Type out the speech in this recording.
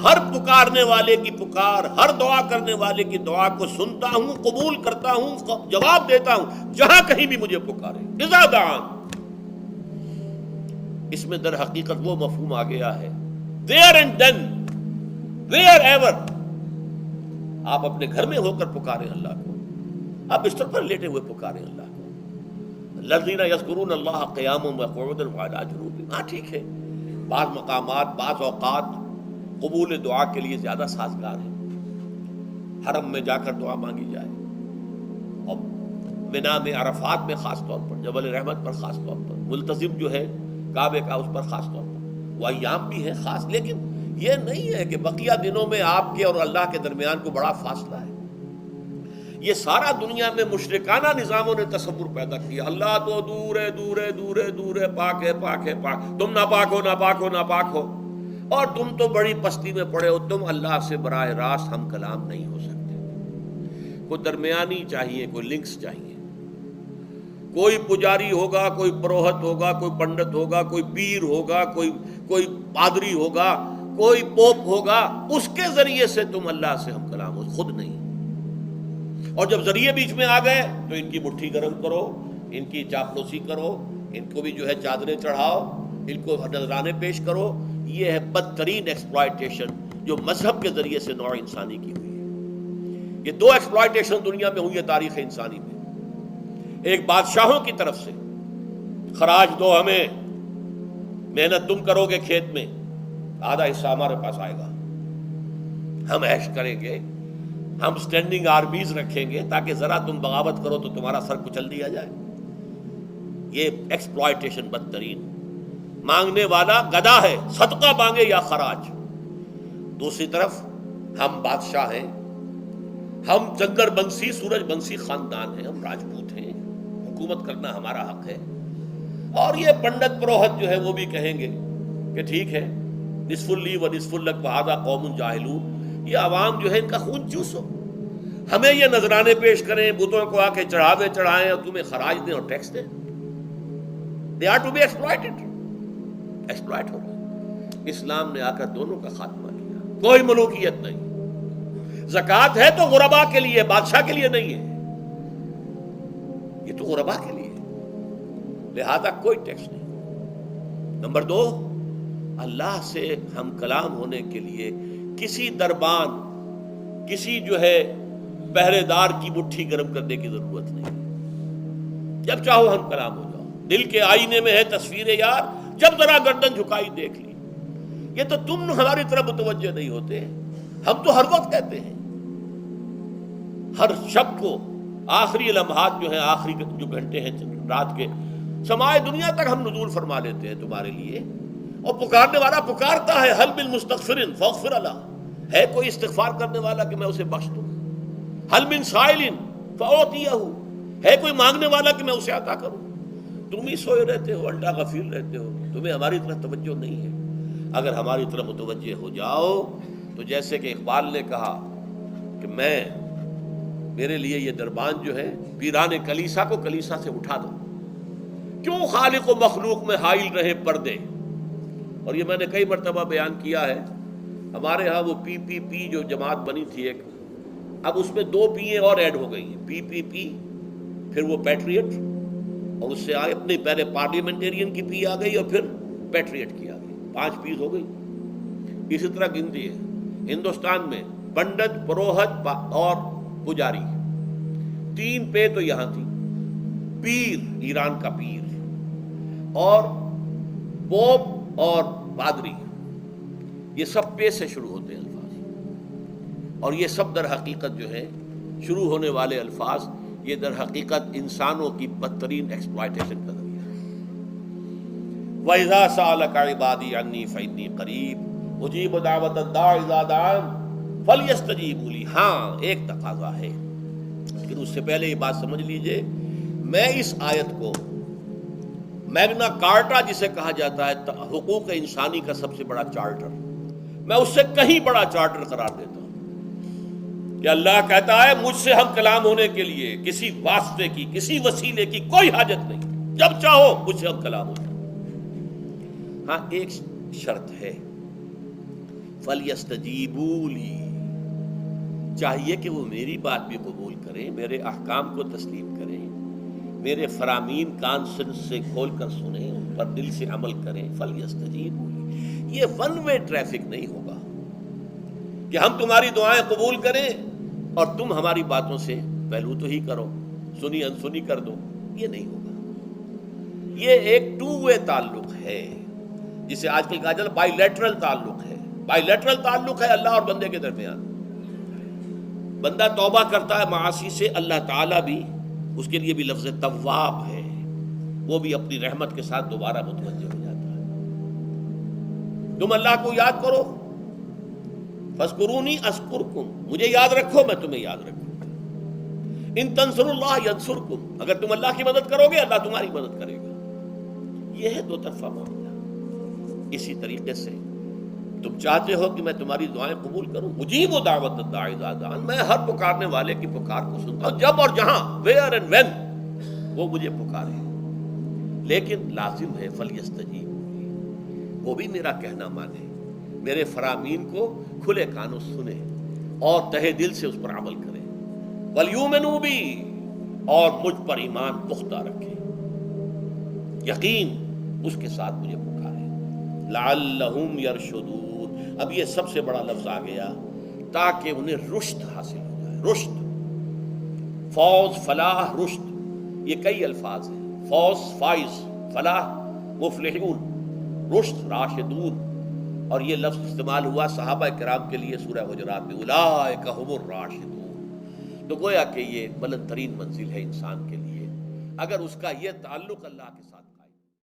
ہر پکارنے والے کی پکار، ہر دعا کرنے والے کی دعا کو سنتا ہوں، قبول کرتا ہوں، جواب دیتا ہوں جہاں کہیں بھی مجھے پکارے. اذا دعان، اس میں در حقیقت وہ مفہوم آ گیا ہے there and then wherever. آپ اپنے گھر میں ہو کر پکاریں اللہ کو، آپ بستر پر لیٹے ہوئے پکاریں اللہ کو. الذین یذکرون اللہ قیاما وقعودا وعلی جنوبہم. ہاں ٹھیک ہے، بعض مقامات بعض اوقات قبول دعا کے لیے زیادہ سازگار ہے. حرم میں جا کر دعا مانگی جائے، اور منا میں، عرفات میں خاص طور پر، جبل رحمت پر خاص طور پر، ملتزم جو ہے کعبے کا اس پر خاص طور پر، وہ ایام بھی ہے خاص. لیکن یہ نہیں ہے کہ بقیہ دنوں میں آپ کے اور اللہ کے درمیان کو بڑا فاصلہ ہے. یہ سارا دنیا میں مشرکانہ نظاموں نے تصور پیدا کیا، اللہ تو دور ہے دور ہے دور ہے دور ہے، پاک ہے پاک ہے پاک، تم ناپاک ہو ناپاک ہو ناپاک ہو، اور تم تو بڑی پستی میں پڑے ہو، تم اللہ سے براہ راست ہم کلام نہیں ہو سکتے. کوئی درمیانی چاہیے، کوئی لنکس چاہیے. کوئی پجاری ہوگا، کوئی پروہت ہوگا، کوئی پنڈت ہوگا، کوئی پیر ہوگا، کوئی پادری ہوگا، کوئی پوپ ہوگا، اس کے ذریعے سے تم اللہ سے ہم کلام ہو، خود نہیں. اور جب ذریعے بیچ میں آ گئے تو ان کی مٹھی گرم کرو، ان کی چاپلوسی کرو، ان کو بھی جو ہے چادریں چڑھاؤ، ان کو نذرانے پیش کرو. یہ ہے بدترین ایکسپلائٹیشن جو مذہب کے ذریعے سے نوع انسانی کی ہوئی ہے. یہ دو ایکسپلائٹیشن دنیا میں ہوئی ہے تاریخ انسانی میں. ایک بادشاہوں کی طرف سے، خراج دو ہمیں، محنت تم کرو گے کھیت میں، آدھا حصہ ہمارے پاس آئے گا، ہم عیش کریں گے، ہم سٹینڈنگ آرمیز رکھیں گے تاکہ ذرا تم بغاوت کرو تو تمہارا سر کچل دیا جائے. یہ ایکسپلائٹیشن بدترین. مانگنے والا گدھا ہے، صدقہ مانگے یا خراج. دوسری طرف ہم بادشاہ ہیں، ہم چندر بنسی سورج بنسی خاندان ہیں، ہم راجپوت ہیں، حکومت کرنا ہمارا حق ہے. اور یہ پنڈت پروہت جو ہے وہ بھی کہیں گے کہ ٹھیک ہے، نصف لی و نصف لک وہذا قوم جاہلون. یہ عوام جو ہے ان کا خون چوسو، ہمیں یہ نذرانے پیش کریں، بتوں کو آ کے چڑھاوے چڑھائیں اور تمہیں خراج دیں اور ٹیکس دیں. They are to be exploited. Exploit ہو رہا. اسلام نے آ کر دونوں کا خاتمہ کیا. کوئی ملوکیت نہیں. زکوٰۃ ہے تو غربا کے لیے، بادشاہ کے لیے نہیں ہے. یہ تو غربا کے لیے، لہذا کوئی ٹیکس نہیں. نمبر دو، اللہ سے ہم کلام ہونے کے لیے کسی دربان، کسی جو ہے پہرے دار کی مٹھی گرم کرنے کی ضرورت نہیں. جب چاہو ہم کلام ہو جاؤ. دل کے آئینے میں ہے تصویر یار، جب ذرا گردن جھکائی دیکھ لی. یہ تو تم ہماری طرف متوجہ نہیں ہوتے، ہم تو ہر وقت کہتے ہیں، ہر شب کو آخری لمحات جو ہیں، آخری جو گھنٹے ہیں رات کے، سمائے دنیا تک ہم نزول فرما لیتے ہیں تمہارے لیے. اور پکارنے والا پکارتا ہے، حل من مستغفر فاغفر له. ہے کوئی استغفار کرنے والا کہ میں اسے بخش دوں؟ حل من سائل فاعطیہ. ہے کوئی مانگنے والا کہ میں اسے عطا کروں؟ تم ہی سوئے رہتے ہو، الٹا غفیر رہتے ہو، تمہیں ہماری طرف توجہ نہیں ہے. اگر ہماری طرف متوجہ ہو جاؤ تو جیسے کہ اقبال نے کہا کہ میرے لیے یہ دربان جو ہے، پیران کلیسا کو کلیسا سے اٹھا دو. کیوں خالق و مخلوق میں حائل رہے پردے؟ اور یہ میں نے کئی مرتبہ بیان کیا ہے. ہمارے ہاں وہ پی جو جماعت بنی تھی ایک، اب اس میں 2 پی اور ایڈ ہو گئی ہیں. پی پھر وہ پیٹریٹ، اور اس سے آگے اپنے پہلے پارلیمنٹیرین کی پی آ گئی اور پھر پیٹریٹ کی آ گئی. 5 پیز ہو گئی. اسی طرح گنتی ہے ہندوستان میں پنڈت، پروہت اور پجاری. 3 پے تو یہاں تھی. پیر، ایران کا پیر، اور پوپ اور پادری، یہ سب پے سے شروع ہوتے ہیں الفاظ. اور یہ سب در حقیقت جو ہے شروع ہونے والے الفاظ، یہ در حقیقت انسانوں کی بدترین ایکسپلائٹیشن کا ذریعہ ہے. وَإِذَا سَأَلَكَ عِبَادِي عَنِّي فَإِنِّي قَرِيبٌ أُجِيبُ دَعْوَةَ الدَّاعِ إِذَا دَعَانِ فَلْيَسْتَجِيبُوا لِي. ہاں ایک تقاضا ہے، لیکن اس سے پہلے یہ بات سمجھ لیجئے، میں اس آیت کو میگنا کارٹا جسے کہا جاتا ہے حقوق انسانی کا سب سے بڑا چارٹر، میں اس سے کہیں بڑا چارٹر قرار دیتا ہوں کہ اللہ کہتا ہے مجھ سے ہم کلام ہونے کے لیے کسی واسطے کی، کسی وسیلے کی کوئی حاجت نہیں. جب چاہو مجھ سے ہم کلام ہو جائے. ہاں ایک شرط ہے، فَلْيَسْتَجِيبُوا لِي، چاہیے کہ وہ میری بات بھی قبول کریں، میرے احکام کو تسلیم کریں، میرے فرامین کان سے کھول کر سنیں، ان پر دل سے عمل کریں. فَلْيَسْتَجِيبُوا لِي، یہ ون وے ٹریفک نہیں ہوگا کہ ہم تمہاری دعائیں قبول کریں اور تم ہماری باتوں سے پہلو تو ہی کرو، سنی انسنی کر دو. یہ نہیں ہوگا. یہ ایک ٹو وے تعلق ہے جسے آج کل کہا جاتا ہے بائی لیٹرل تعلق ہے. بائی لیٹرل تعلق ہے اللہ اور بندے کے درمیان. بندہ توبہ کرتا ہے معاصی سے، اللہ تعالیٰ بھی اس کے لیے بھی لفظ تواب ہے، وہ بھی اپنی رحمت کے ساتھ دوبارہ متوجہ ہو جاتا ہے. تم اللہ کو یاد کرو، فاذکرونی اذکرکم، مجھے یاد رکھو میں تمہیں یاد رکھوں. ان تنصروا اللہ ینصرکم، اگر تم اللہ کی مدد کرو گے اللہ تمہاری مدد کرے گا. یہ ہے دو طرفہ معاملہ. اسی طریقے سے تم چاہتے ہو کہ میں تمہاری دعائیں قبول کروں، مجیب دعوت الداعی اذا دعان، میں ہر پکارنے والے کی پکار کو سنتا ہوں جب اور جہاں، ویئر اینڈ وین وہ مجھے پکارے. لیکن لازم ہے فلیستجیبوا لی، وہ بھی میرا کہنا مانے، میرے فرامین کو کھلے کانوں سنے اور تہہ دل سے اس پر عمل کرے. ولیؤمنوا بی، اور مجھ پر ایمان پختہ رکھے، یقین اس کے ساتھ مجھے پکارے. لعلہم یرشدون، اب یہ سب سے بڑا لفظ آ گیا تاکہ انہیں رشد حاصل ہو جائے. رشد، فوز، فلاح، رشد، یہ کئی الفاظ ہیں. فوز فائز، فلاح مفلحون، رشد راشدون. اور یہ لفظ استعمال ہوا صحابہ کرام کے لیے سورہ حجرات میں، اولئک ھم الراشدون. تو گویا کہ یہ بلند ترین منزل ہے انسان کے لیے اگر اس کا یہ تعلق اللہ کے ساتھ